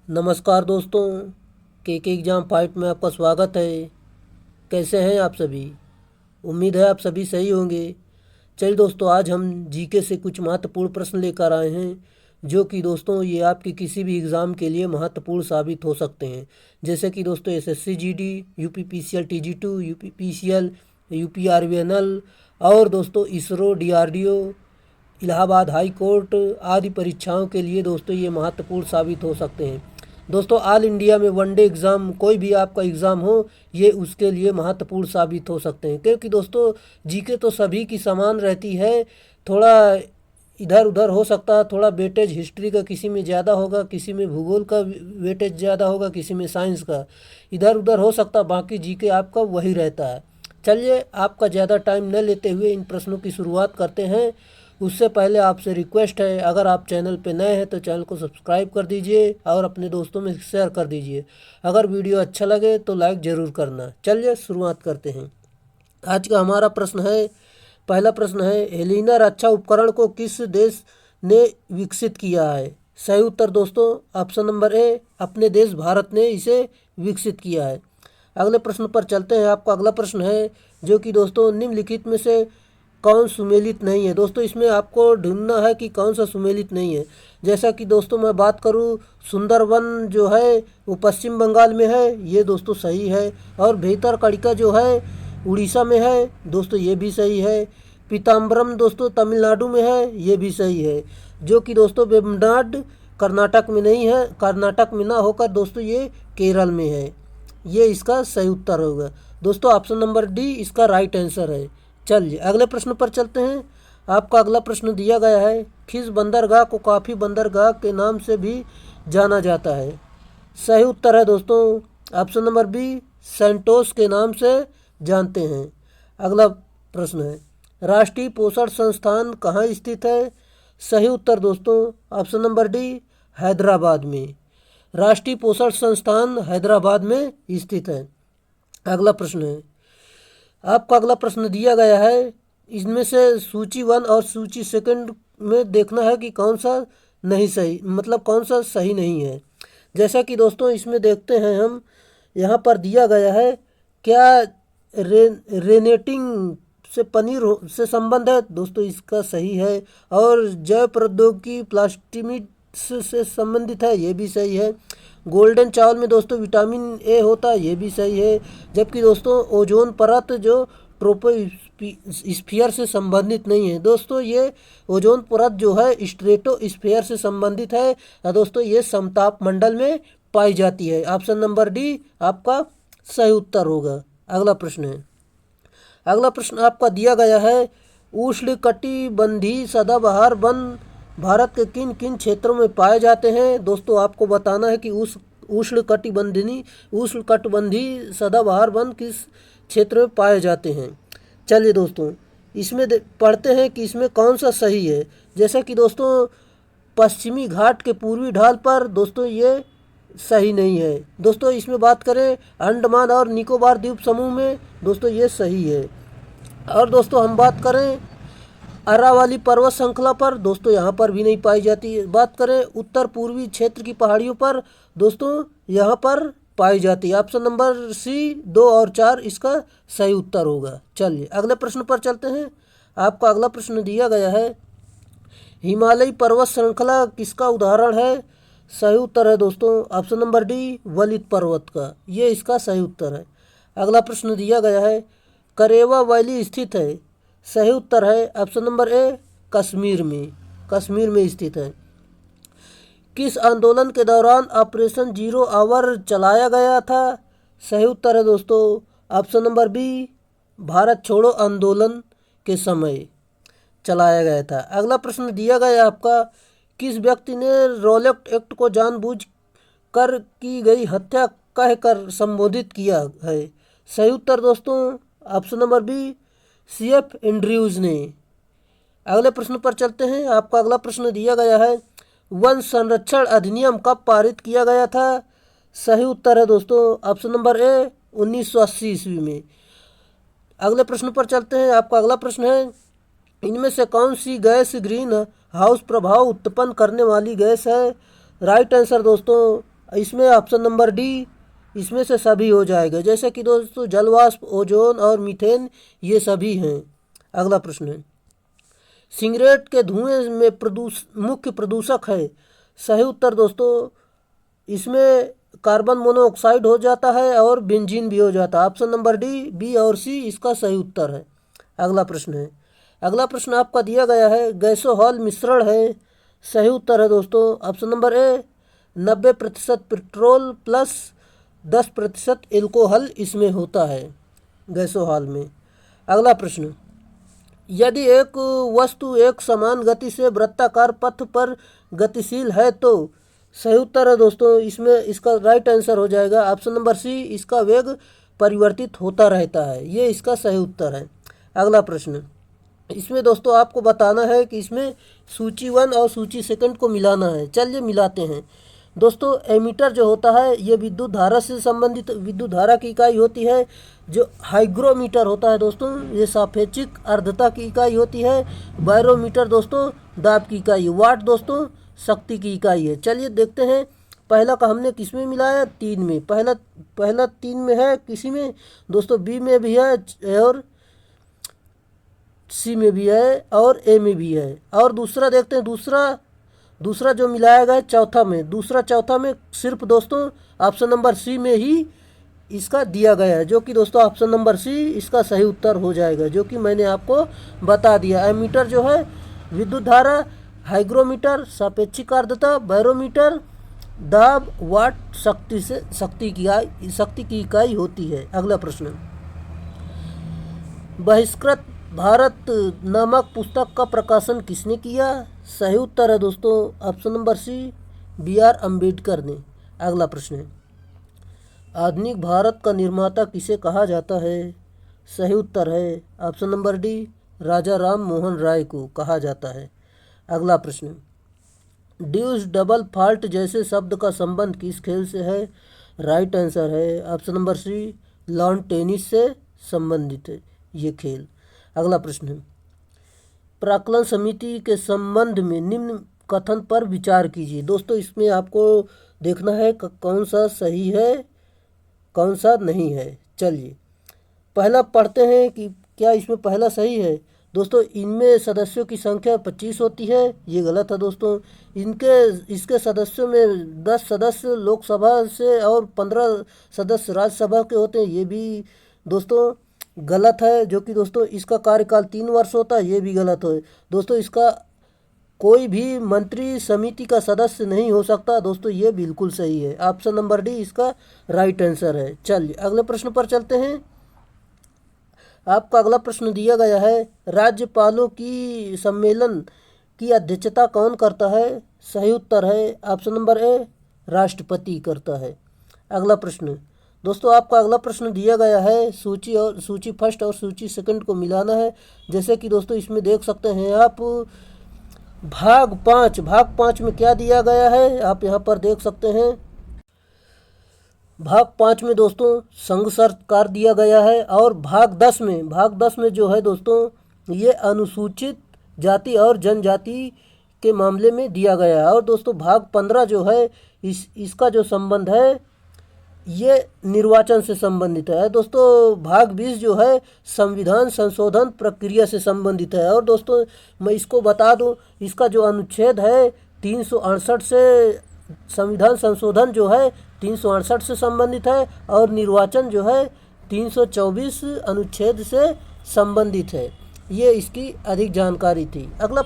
नमस्कार दोस्तों, के एग्ज़ाम फाइट में आपका स्वागत है। कैसे हैं आप सभी? उम्मीद है आप सभी सही होंगे। चलिए दोस्तों, आज हम जीके से कुछ महत्वपूर्ण प्रश्न लेकर आए हैं जो कि दोस्तों ये आपके किसी भी एग्ज़ाम के लिए महत्वपूर्ण साबित हो सकते हैं। जैसे कि दोस्तों SSC GD, UP PCL TG two, UP PCL, UP RVNL और दोस्तों ISRO, DRDO, Allahabad high court आदि परीक्षाओं के लिए दोस्तों ये महत्वपूर्ण साबित हो सकते हैं। दोस्तों ऑल इंडिया में वनडे एग्ज़ाम, कोई भी आपका एग्ज़ाम हो, ये उसके लिए महत्वपूर्ण साबित हो सकते हैं। क्योंकि दोस्तों जीके तो सभी की समान रहती है, थोड़ा इधर उधर हो सकता है, थोड़ा वेटेज हिस्ट्री का किसी में ज़्यादा होगा, किसी में भूगोल का वेटेज ज़्यादा होगा, किसी में साइंस का, इधर उधर हो सकता है। बाकी जीके आपका वही रहता है। चलिए आपका ज़्यादा टाइम न लेते हुए इन प्रश्नों की शुरुआत करते हैं। उससे पहले आपसे रिक्वेस्ट है, अगर आप चैनल पर नए हैं तो चैनल को सब्सक्राइब कर दीजिए और अपने दोस्तों में शेयर कर दीजिए। अगर वीडियो अच्छा लगे तो लाइक ज़रूर करना। चलिए शुरुआत करते हैं। आज का हमारा प्रश्न है, पहला प्रश्न है, हेलिना रक्षा उपकरण को किस देश ने विकसित किया है? सही उत्तर दोस्तों ऑप्शन नंबर ए, अपने देश भारत ने इसे विकसित किया है। अगले प्रश्न पर चलते हैं। आपका अगला प्रश्न है जो कि दोस्तों निम्नलिखित में से कौन सुमेलित नहीं है? दोस्तों इसमें आपको ढूंढना है कि कौन सा सुमेलित नहीं है। जैसा कि दोस्तों मैं बात करूं, सुंदरवन जो है वो पश्चिम बंगाल में है, ये दोस्तों सही है। और भीतरकनिका जो है उड़ीसा में है, दोस्तों ये भी सही है। पीताम्बरम दोस्तों तमिलनाडु में है, ये भी सही है। जो कि दोस्तों वेम्बनाड कर्नाटक में नहीं है, कर्नाटक में ना होकर दोस्तों ये केरल में है। ये इसका सही उत्तर होगा दोस्तों, ऑप्शन नंबर डी इसका राइट आंसर है। चलिए अगले प्रश्न पर चलते हैं। आपका अगला प्रश्न दिया गया है, किस बंदरगाह को काफ़ी बंदरगाह के नाम से भी जाना जाता है? सही उत्तर है दोस्तों ऑप्शन नंबर बी, सेंटोस के नाम से जानते हैं। अगला प्रश्न है, राष्ट्रीय पोषण संस्थान कहाँ स्थित है? सही उत्तर दोस्तों ऑप्शन नंबर डी, हैदराबाद में। राष्ट्रीय पोषण संस्थान हैदराबाद में स्थित है। अगला प्रश्न है, आपका अगला प्रश्न दिया गया है, इसमें से सूची 1 और सूची 2 में देखना है कि कौन सा नहीं सही, मतलब कौन सा सही नहीं है। जैसा कि दोस्तों इसमें देखते हैं हम, यहाँ पर दिया गया है, क्या रेनेटिंग से पनीर से संबंध है? दोस्तों इसका सही है। और जैव प्रौद्योगिकी प्लास्टिमिड से संबंधित है, ये भी सही है। गोल्डन चावल में दोस्तों विटामिन ए होता है, ये भी सही है। जबकि दोस्तों ओजोन परत जो ट्रोपोस्फीयर से संबंधित नहीं है, दोस्तों ये ओजोन परत जो है स्ट्रेटोस्फीयर से संबंधित है और दोस्तों ये समताप मंडल में पाई जाती है। ऑप्शन नंबर डी आपका सही उत्तर होगा। अगला प्रश्न है, अगला प्रश्न आपका दिया गया है, उष्णकटिबंधीय सदाबहार वन भारत के किन किन क्षेत्रों में पाए जाते हैं? दोस्तों आपको बताना है कि उष्णकटिबंधीय सदाबहार वन किस क्षेत्र में पाए जाते हैं। चलिए दोस्तों इसमें पढ़ते हैं कि इसमें कौन सा सही है। जैसा कि दोस्तों पश्चिमी घाट के पूर्वी ढाल पर, दोस्तों ये सही नहीं है। दोस्तों इसमें बात करें अंडमान और निकोबार द्वीप समूह में, दोस्तों ये सही है। और दोस्तों हम बात करें अरावली पर्वत श्रृंखला पर, दोस्तों यहाँ पर भी नहीं पाई जाती है। बात करें उत्तर पूर्वी क्षेत्र की पहाड़ियों पर, दोस्तों यहाँ पर पाई जाती है। ऑप्शन नंबर सी 2 और 4 इसका सही उत्तर होगा। चलिए अगले प्रश्न पर चलते हैं। आपका अगला प्रश्न दिया गया है, हिमालयी पर्वत श्रृंखला किसका उदाहरण है? सही उत्तर है दोस्तों ऑप्शन नंबर डी, वलित पर्वत का, ये इसका सही उत्तर है। अगला प्रश्न दिया गया है, करेवा वैली स्थित है? सही उत्तर है ऑप्शन नंबर ए, कश्मीर में, कश्मीर में स्थित है। किस आंदोलन के दौरान ऑपरेशन जीरो आवर चलाया गया था? सही उत्तर है दोस्तों ऑप्शन नंबर बी, भारत छोड़ो आंदोलन के समय चलाया गया था। अगला प्रश्न दिया गया है आपका, किस व्यक्ति ने रॉलेट एक्ट को जानबूझ कर की गई हत्या कहकर संबोधित किया है? सही उत्तर दोस्तों option number B, CF Andrews ने। अगले प्रश्न पर चलते हैं। आपका अगला प्रश्न दिया गया है, वन संरक्षण अधिनियम कब पारित किया गया था? सही उत्तर है दोस्तों ऑप्शन नंबर ए, 1980 ईस्वी में। अगले प्रश्न पर चलते हैं। आपका अगला प्रश्न है, इनमें से कौन सी गैस ग्रीन हाउस प्रभाव उत्पन्न करने वाली गैस है? राइट आंसर दोस्तों इसमें ऑप्शन नंबर डी, इसमें से सभी हो जाएगा। जैसे कि दोस्तों जलवाष्प, ओजोन और मीथेन ये सभी हैं। अगला प्रश्न है, सिगरेट के धुएं में मुख्य प्रदूषक है। सही उत्तर दोस्तों, इसमें कार्बन मोनोऑक्साइड हो जाता है और बेंजीन भी हो जाता है। ऑप्शन नंबर डी, बी और सी इसका सही उत्तर है। अगला प्रश्न है, अगला प्रश्न आपका दिया गया है, गैसोहॉल मिश्रण है। सही उत्तर है दोस्तों option number A, 90% petrol plus 10% alcohol इसमें होता है गैसोहॉल में। अगला प्रश्न, यदि एक वस्तु एक समान गति से वृत्ताकार पथ पर गतिशील है तो। सही उत्तर है दोस्तों, इसमें इसका राइट आंसर हो जाएगा ऑप्शन नंबर सी, इसका वेग परिवर्तित होता रहता है। ये इसका सही उत्तर है। अगला प्रश्न, इसमें दोस्तों आपको बताना है कि इसमें सूची 1 और सूची 2 को मिलाना है। चलिए मिलाते हैं दोस्तों। एमीटर जो होता है ये विद्युत धारा से संबंधित विद्युत धारा की इकाई होती है। जो हाइग्रोमीटर होता है दोस्तों ये सापेक्षिक आर्द्रता की इकाई होती है। बैरोमीटर दोस्तों दाब की इकाई। वाट दोस्तों शक्ति की इकाई है। चलिए देखते हैं, पहला का हमने किस में मिलाया, 3 में। पहला 3 में है, किसी में दोस्तों बी में भी है और सी में भी है और ए में भी है। और दूसरा देखते हैं, दूसरा जो मिलाया गया चौथा में, चौथा में सिर्फ दोस्तों ऑप्शन नंबर सी में ही इसका दिया गया है, जो कि दोस्तों ऑप्शन नंबर सी इसका सही उत्तर हो जाएगा, जो कि मैंने आपको बता दिया। एमीटर जो है विद्युत धारा, हाइग्रोमीटर सापेक्षिक आर्द्रता, बैरोमीटर दाब, वाट शक्ति की इकाई होती है। अगला प्रश्न, बहिष्कृत भारत नामक पुस्तक का प्रकाशन किसने किया। सही उत्तर है दोस्तों ऑप्शन नंबर सी, B.R. अम्बेडकर ने। अगला प्रश्न है, आधुनिक भारत का निर्माता किसे कहा जाता है। सही उत्तर है ऑप्शन नंबर डी, राजा राम मोहन राय को कहा जाता है। अगला प्रश्न, ड्यूस डबल फॉल्ट जैसे शब्द का संबंध किस खेल से है। राइट आंसर है option number C, lawn tennis से संबंधित है ये खेल। अगला प्रश्न है, प्राक्कलन समिति के संबंध में निम्न कथन पर विचार कीजिए। दोस्तों इसमें आपको देखना है कौन सा सही है कौन सा नहीं है। चलिए पहला पढ़ते हैं कि क्या इसमें पहला सही है। दोस्तों इनमें सदस्यों की संख्या 25 होती है, ये गलत है दोस्तों। इसके सदस्यों में 10 सदस्य लोकसभा से और 15 सदस्य राज्यसभा के होते हैं, ये भी दोस्तों गलत है। जो कि दोस्तों इसका कार्यकाल 3 वर्ष होता है, ये भी गलत है दोस्तों। इसका कोई भी मंत्री समिति का सदस्य नहीं हो सकता दोस्तों, ये बिल्कुल सही है। ऑप्शन नंबर डी इसका राइट आंसर है। चलिए अगले प्रश्न पर चलते हैं। आपका अगला प्रश्न दिया गया है, राज्यपालों की सम्मेलन की अध्यक्षता कौन करता है। सही उत्तर है ऑप्शन नंबर ए, राष्ट्रपति करता है। अगला प्रश्न दोस्तों, आपका अगला प्रश्न दिया गया है, सूची फर्स्ट और सूची 2 को मिलाना है। जैसे कि दोस्तों इसमें देख सकते हैं आप भाग 5 में क्या दिया गया है, आप यहाँ पर देख सकते हैं। भाग 5 में दोस्तों संघ सरकार दिया गया है। और भाग 10 में जो है दोस्तों ये अनुसूचित जाति और जनजाति के मामले में दिया गया है। और दोस्तों भाग 15 जो है इसका जो संबंध है ये निर्वाचन से संबंधित है। दोस्तों भाग 20 जो है संविधान संशोधन प्रक्रिया से संबंधित है। और दोस्तों मैं इसको बता दूं, इसका जो अनुच्छेद है 368 से, संविधान संशोधन जो है 368 से संबंधित है और निर्वाचन जो है 324 अनुच्छेद से संबंधित है। ये इसकी अधिक जानकारी थी। अगला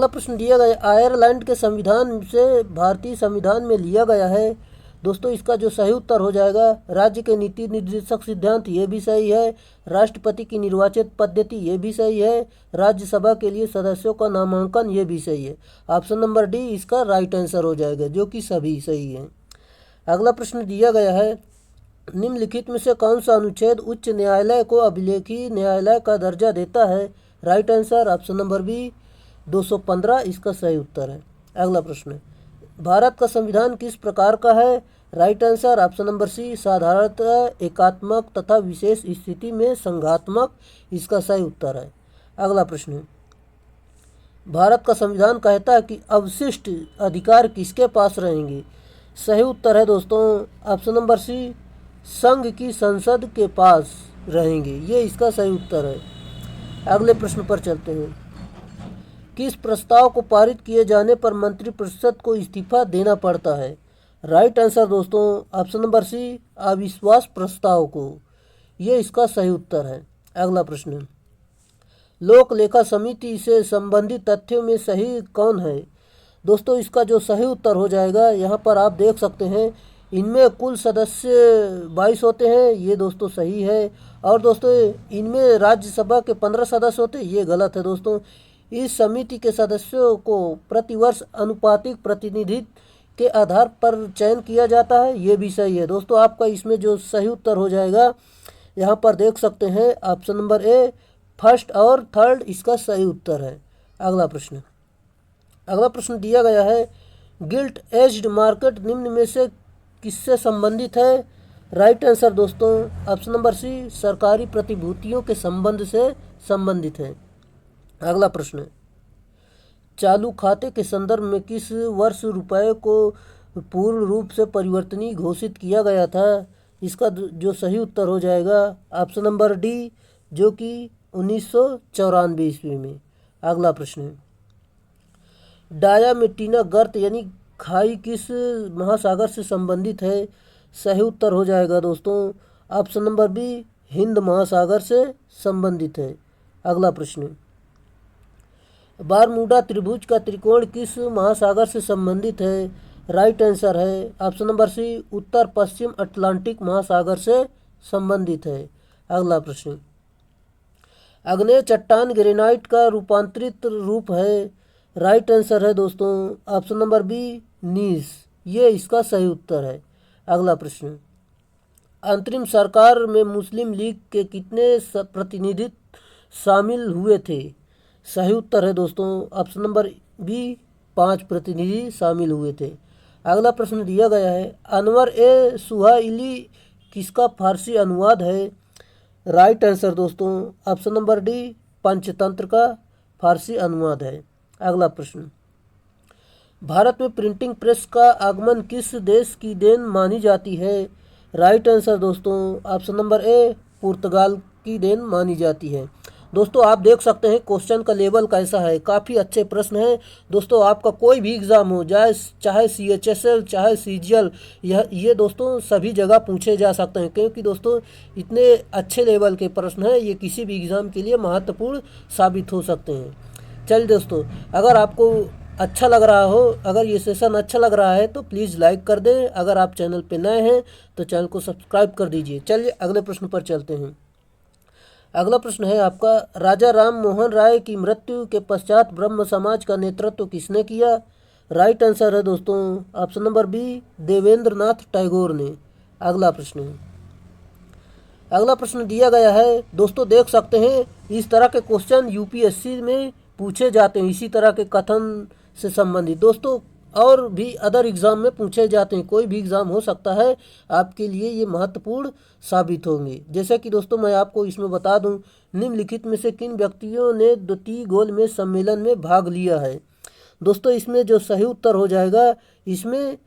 प्रश्न दिया गया, आयरलैंड के संविधान से भारतीय संविधान में लिया गया है। दोस्तों इसका जो सही उत्तर हो जाएगा, राज्य के नीति निर्देशक सिद्धांत ये भी सही है, राष्ट्रपति की निर्वाचित पद्धति ये भी सही है, राज्यसभा के लिए सदस्यों का नामांकन ये भी सही है। ऑप्शन नंबर डी इसका राइट आंसर हो जाएगा, जो कि सभी सही है। अगला प्रश्न दिया गया है, निम्नलिखित में से कौन सा अनुच्छेद उच्च न्यायालय को अभिलेखीय न्यायालय का दर्जा देता है। Right answer option number B, 215 इसका सही उत्तर है। अगला प्रश्न, भारत का संविधान किस प्रकार का है। Right answer option number C, साधारणतः एकात्मक तथा विशेष स्थिति में संघात्मक इसका सही उत्तर है। अगला प्रश्न, भारत का संविधान कहता है कि अवशिष्ट अधिकार किसके पास रहेंगे? सही उत्तर है दोस्तों ऑप्शन नंबर सी, संघ की संसद के पास रहेंगे। ये इसका सही उत्तर है। अगले प्रश्न पर चलते हैं। किस प्रस्ताव को पारित किए जाने पर मंत्रिपरिषद को इस्तीफा देना पड़ता है? राइट आंसर दोस्तों ऑप्शन नंबर सी, अविश्वास प्रस्ताव को। ये इसका सही उत्तर है। अगला प्रश्न, लोक लेखा समिति से संबंधित तथ्यों में सही कौन है? दोस्तों इसका जो सही उत्तर हो जाएगा, यहाँ पर आप देख सकते हैं, इनमें कुल सदस्य 22 होते हैं, ये दोस्तों सही है। और दोस्तों इनमें राज्यसभा के 15 सदस्य होते हैं, ये गलत है दोस्तों। इस समिति के सदस्यों को प्रतिवर्ष अनुपातिक प्रतिनिधित्व के आधार पर चयन किया जाता है, ये भी सही है दोस्तों। आपका इसमें जो सही उत्तर हो जाएगा, यहाँ पर देख सकते हैं ऑप्शन नंबर ए, फर्स्ट और थर्ड इसका सही उत्तर है। अगला प्रश्न दिया गया है, गिल्ट एज्ड मार्केट निम्न में से किससे संबंधित है? राइट आंसर दोस्तों ऑप्शन नंबर सी, सरकारी प्रतिभूतियों के संबंध से संबंधित है। अगला प्रश्न, चालू खाते के संदर्भ में किस वर्ष रुपए को पूर्ण रूप से परिवर्तनीय घोषित किया गया था? इसका जो सही उत्तर हो जाएगा ऑप्शन नंबर डी, जो कि 1994 ईस्वी में। अगला प्रश्न, डायामिटीना गर्त यानी खाई किस महासागर से संबंधित है? सही उत्तर हो जाएगा दोस्तों ऑप्शन नंबर बी, हिंद महासागर से संबंधित है। अगला प्रश्न, बारमूडा त्रिभुज का त्रिकोण किस महासागर से संबंधित है? राइट आंसर है ऑप्शन नंबर सी, उत्तर पश्चिम अटलांटिक महासागर से संबंधित है। अगला प्रश्न, आग्नेय चट्टान ग्रेनाइट का रूपांतरित रूप है? राइट आंसर है दोस्तों ऑप्शन नंबर बी, नीस। ये इसका सही उत्तर है। अगला प्रश्न, अंतरिम सरकार में मुस्लिम लीग के कितने प्रतिनिधि शामिल हुए थे? सही उत्तर है दोस्तों ऑप्शन नंबर बी, 5 प्रतिनिधि शामिल हुए थे। अगला प्रश्न दिया गया है, अनवर ए सुहाइली किसका फारसी अनुवाद है? राइट आंसर दोस्तों ऑप्शन नंबर डी, पंचतंत्र का फारसी अनुवाद है। अगला प्रश्न, भारत में प्रिंटिंग प्रेस का आगमन किस देश की देन मानी जाती है? राइट आंसर दोस्तों ऑप्शन नंबर ए, पुर्तगाल की देन मानी जाती है। दोस्तों आप देख सकते हैं क्वेश्चन का लेवल कैसा है, काफ़ी अच्छे प्रश्न हैं दोस्तों। आपका कोई भी एग्ज़ाम हो जाए, चाहे CHSL चाहे CGL, ये दोस्तों सभी जगह पूछे जा सकते हैं, क्योंकि दोस्तों इतने अच्छे लेवल के प्रश्न हैं, ये किसी भी एग्ज़ाम के लिए महत्वपूर्ण साबित हो सकते हैं। चलिए दोस्तों, अगर आपको अच्छा लग रहा हो, अगर ये सेशन अच्छा लग रहा है तो प्लीज़ लाइक कर दें। अगर आप चैनल पे नए हैं तो चैनल को सब्सक्राइब कर दीजिए। चलिए अगले प्रश्न पर चलते हैं। अगला प्रश्न है आपका, राजा राम मोहन राय की मृत्यु के पश्चात ब्रह्म समाज का नेतृत्व किसने किया? राइट आंसर है दोस्तों option number B, Devendra Nath Tagore ने। अगला प्रश्न दिया गया है दोस्तों, देख सकते हैं इस तरह के क्वेश्चन UPSC में पूछे जाते हैं, इसी तरह के कथन से संबंधित दोस्तों, और भी अदर एग्ज़ाम में पूछे जाते हैं। कोई भी एग्ज़ाम हो सकता है, आपके लिए ये महत्वपूर्ण साबित होंगे। जैसे कि दोस्तों मैं आपको इसमें बता दूं, निम्नलिखित में से किन व्यक्तियों ने द्वितीय गोलमेज सम्मेलन में भाग लिया है? दोस्तों इसमें जो सही उत्तर हो जाएगा, इसमें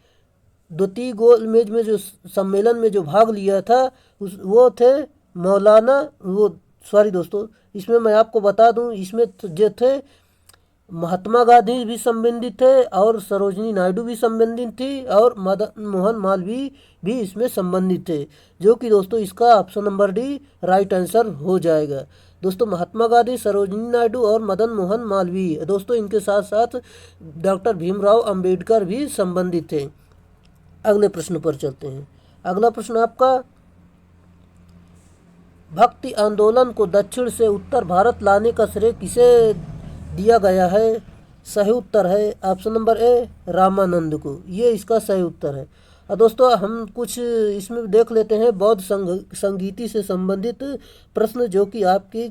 द्वितीय गोलमेज में जो सम्मेलन में जो भाग लिया था वो थे दोस्तों इसमें मैं आपको बता दूं, इसमें जो थे महात्मा गांधी भी संबंधित थे, और सरोजिनी नायडू भी संबंधित थी, और मदन मोहन मालवीय भी इसमें संबंधित थे, जो कि दोस्तों इसका option number D right answer हो जाएगा। दोस्तों महात्मा गांधी, सरोजिनी नायडू और मदन मोहन मालवीय, दोस्तों इनके साथ साथ डॉक्टर भीमराव अंबेडकर भी संबंधित थे। अगले प्रश्न पर चलते हैं। अगला प्रश्न आपका, भक्ति आंदोलन को दक्षिण से उत्तर भारत लाने का श्रेय किसे दिया गया है? सही उत्तर है ऑप्शन नंबर ए, रामानंद को। ये इसका सही उत्तर है। और दोस्तों हम कुछ इसमें देख लेते हैं बौद्ध संगीति से संबंधित प्रश्न, जो कि आपके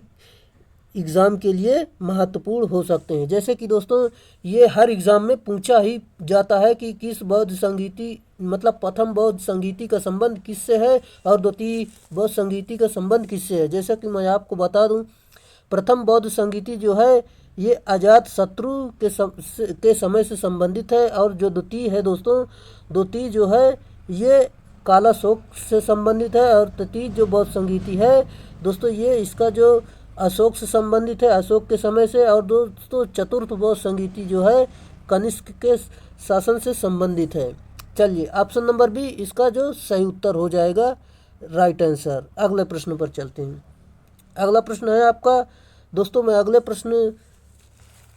एग्ज़ाम के लिए महत्वपूर्ण हो सकते हैं। जैसे कि दोस्तों ये हर एग्ज़ाम में पूछा ही जाता है कि किस बौद्ध संगीति, मतलब प्रथम बौद्ध संगीति का संबंध किससे है और द्वितीय बौद्ध संगीति का संबंध किससे है। जैसे कि मैं आपको बता दूं, प्रथम बौद्ध संगीति जो है ये अजात शत्रु के समय से संबंधित है। और जो द्वितीय है दोस्तों, द्वितीय जो है ये कालाशोक से संबंधित है। और तृतीय जो बौद्ध संगीति है दोस्तों, ये इसका जो अशोक से संबंधित है, अशोक के समय से। और दोस्तों चतुर्थ बौद्ध संगीति जो है कनिष्क के शासन से संबंधित है। चलिए ऑप्शन नंबर बी इसका जो सही उत्तर हो जाएगा, राइट आंसर। अगले प्रश्न पर चलते हैं। अगला प्रश्न है आपका दोस्तों, मैं अगले प्रश्न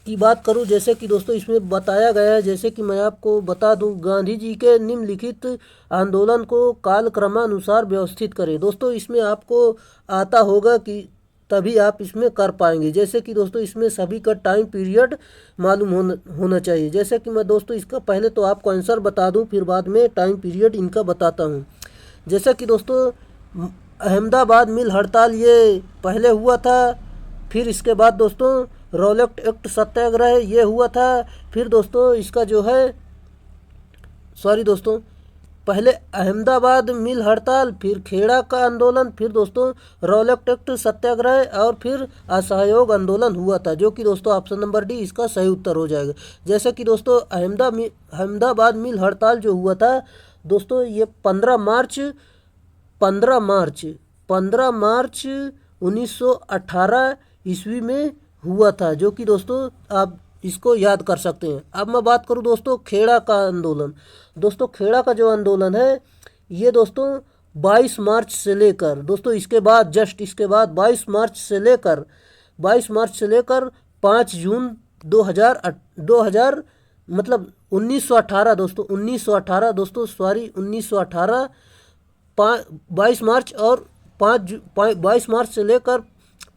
की बात करूं, जैसे कि दोस्तों इसमें बताया गया है, जैसे कि मैं आपको बता दूं, गांधी जी के निम्नलिखित आंदोलन को कालक्रमानुसार व्यवस्थित करें। दोस्तों इसमें आपको आता होगा कि तभी आप इसमें कर पाएंगे। जैसे कि दोस्तों इसमें सभी का टाइम पीरियड मालूम होना चाहिए। जैसे कि मैं दोस्तों इसका पहले तो आपको आंसर बता दूं, फिर बाद में टाइम पीरियड इनका बताता हूं। जैसे कि दोस्तों अहमदाबाद मिल हड़ताल ये पहले हुआ था। फिर इसके बाद दोस्तों रॉलेट एक्ट सत्याग्रह ये हुआ था। फिर दोस्तों इसका जो है दोस्तों पहले अहमदाबाद मिल हड़ताल, फिर खेड़ा का आंदोलन, फिर दोस्तों रॉलेट एक्ट सत्याग्रह, और फिर असहयोग आंदोलन हुआ था, जो कि दोस्तों ऑप्शन नंबर डी इसका सही उत्तर हो जाएगा। जैसे कि दोस्तों अहमदाबाद मिल हड़ताल जो हुआ था दोस्तों, ये 15 मार्च 1918 ईस्वी में हुआ था, जो कि दोस्तों आप इसको याद कर सकते हैं। अब मैं बात करूं दोस्तों खेड़ा का आंदोलन। दोस्तों खेड़ा का जो आंदोलन है ये दोस्तों 22 मार्च से लेकर दोस्तों इसके बाद 22 मार्च से लेकर 5 जून 2000 मतलब 1918 दोस्तों 1918 22 मार्च और 22 मार्च से लेकर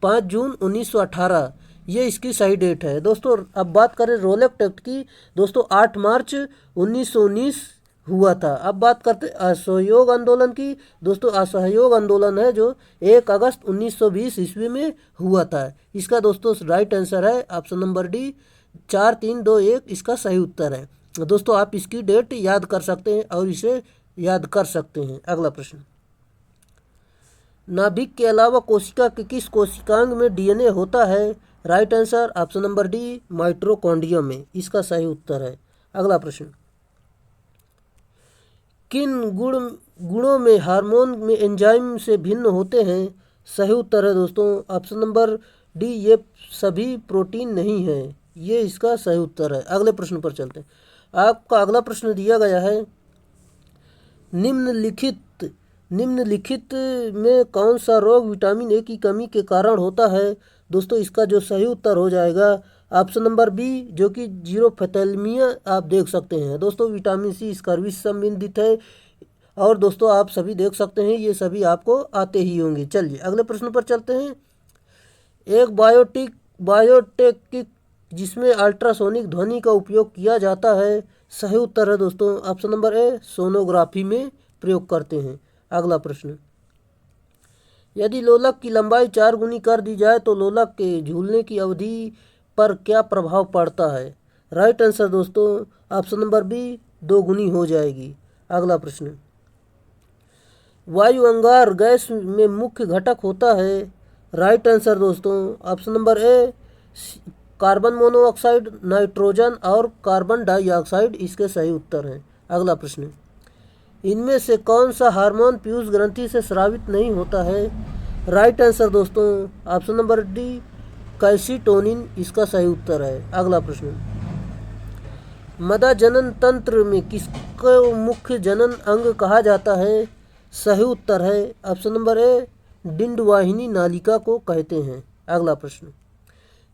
5 जून 1918 ये इसकी सही डेट है दोस्तों। अब बात करें रोलेट एक्ट की दोस्तों, 8 मार्च 1919 हुआ था। अब बात करते असहयोग आंदोलन की दोस्तों, असहयोग आंदोलन है जो 1 अगस्त 1920 ईस्वी में हुआ था। इसका दोस्तों राइट आंसर है ऑप्शन नंबर डी, 4321 इसका सही उत्तर है दोस्तों। आप इसकी डेट याद कर सकते हैं और इसे याद कर सकते हैं। अगला प्रश्न, नाभिक के अलावा कोशिका के किस कोशिकांग में डीएनए होता है? Right answer option number D, mitochondrium में इसका सही उत्तर है। अगला प्रश्न, किन गुणों में हार्मोन में एंजाइम से भिन्न होते हैं? सही उत्तर है दोस्तों ऑप्शन नंबर डी, ये सभी प्रोटीन नहीं है, ये इसका सही उत्तर है। अगले प्रश्न पर चलते हैं। आपका अगला प्रश्न दिया गया है, निम्नलिखित में कौन सा रोग विटामिन ए की कमी के कारण होता है? दोस्तों इसका जो सही उत्तर हो जाएगा ऑप्शन नंबर बी, जो कि जीरोफथैलेमिया आप देख सकते हैं दोस्तों। विटामिन सी स्कर्वी से संबंधित है। और दोस्तों आप सभी देख सकते हैं, ये सभी आपको आते ही होंगे। चलिए अगले प्रश्न पर चलते हैं। एक बायोटेक जिसमें अल्ट्रासोनिक ध्वनि का उपयोग किया जाता है, सही उत्तर है दोस्तों ऑप्शन नंबर ए, सोनोग्राफी में प्रयोग करते हैं। अगला प्रश्न, यदि लोलक की लंबाई 4 गुनी कर दी जाए तो लोलक के झूलने की अवधि पर क्या प्रभाव पड़ता है? राइट आंसर दोस्तों ऑप्शन नंबर बी, 2 गुनी हो जाएगी। अगला प्रश्न, वायु अंगार गैस में मुख्य घटक होता है। राइट आंसर दोस्तों option number A, carbon monoxide, nitrogen और कार्बन डाइऑक्साइड इसके सही उत्तर हैं। अगला प्रश्न, इनमें से कौन सा हार्मोन पीयूष ग्रंथि से स्रावित नहीं होता है? राइट आंसर दोस्तों ऑप्शन नंबर डी, कैल्सिटोनिन इसका सही उत्तर है। अगला प्रश्न, मदा जनन तंत्र में किसको मुख्य जनन अंग कहा जाता है? सही उत्तर है ऑप्शन नंबर ए, डिंडवाहिनी नालिका को कहते हैं। अगला प्रश्न,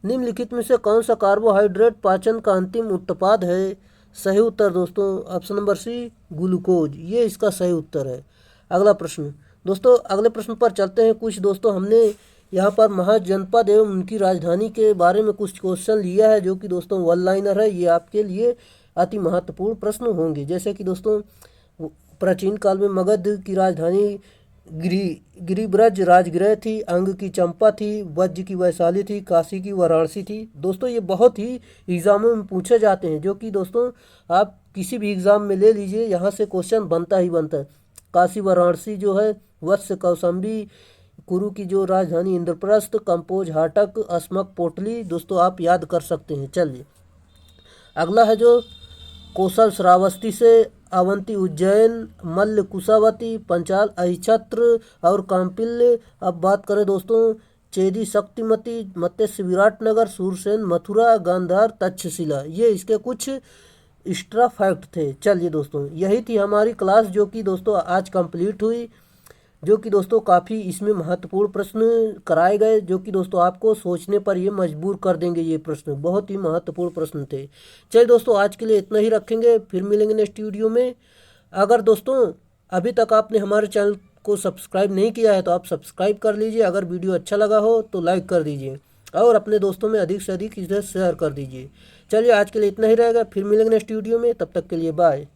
निम्नलिखित में से कौन सा कार्बोहाइड्रेट पाचन का अंतिम उत्पाद है? सही उत्तर दोस्तों ऑप्शन नंबर सी, ग्लूकोज, ये इसका सही उत्तर है। अगला प्रश्न दोस्तों, अगले प्रश्न पर चलते हैं। कुछ दोस्तों हमने यहाँ पर महाजनपद एवं उनकी राजधानी के बारे में कुछ क्वेश्चन लिया है, जो कि दोस्तों वन लाइनर है। ये आपके लिए अति महत्वपूर्ण प्रश्न होंगे। जैसे कि दोस्तों प्राचीन काल में मगध की राजधानी गिरिब्रज राजगृह थी, अंग की चंपा थी, वज्र की वैशाली थी, काशी की वाराणसी थी। दोस्तों ये बहुत ही एग्जामों में पूछे जाते हैं, जो कि दोस्तों आप किसी भी एग्ज़ाम में ले लीजिए, यहाँ से क्वेश्चन बनता ही बनता है। काशी वाराणसी जो है, वत्स कौशाम्बी कुरु की जो राजधानी इंद्रप्रस्थ, कंपोज हाटक, अस्मक पोटली, दोस्तों आप याद कर सकते हैं। चलिए अगला है जो कौशल श्रावस्ती से अवंती उज्जैन, मल्ल कुशावती, पंचाल अहिछत्र और कांपिल्य। अब बात करें दोस्तों चेदी शक्तिमती, मत्स्य विराटनगर, सूरसेन मथुरा, गांधार तक्षशिला। ये इसके कुछ एक्स्ट्रा फैक्ट थे। चलिए दोस्तों यही थी हमारी क्लास जो कि दोस्तों आज कंप्लीट हुई, जो कि दोस्तों काफ़ी इसमें महत्वपूर्ण प्रश्न कराए गए, जो कि दोस्तों आपको सोचने पर ये मजबूर कर देंगे। ये प्रश्न बहुत ही महत्वपूर्ण प्रश्न थे। चलिए दोस्तों आज के लिए इतना ही रखेंगे, फिर मिलेंगे नेक्स्ट वीडियो में। अगर दोस्तों अभी तक आपने हमारे चैनल को सब्सक्राइब नहीं किया है तो आप सब्सक्राइब कर लीजिए। अगर वीडियो अच्छा लगा हो तो लाइक कर दीजिए और अपने दोस्तों में अधिक से अधिक इसे शेयर कर दीजिए। चलिए आज के लिए इतना ही रहेगा, फिर मिलेंगे नेक्स्ट वीडियो में, तब तक के लिए बाय।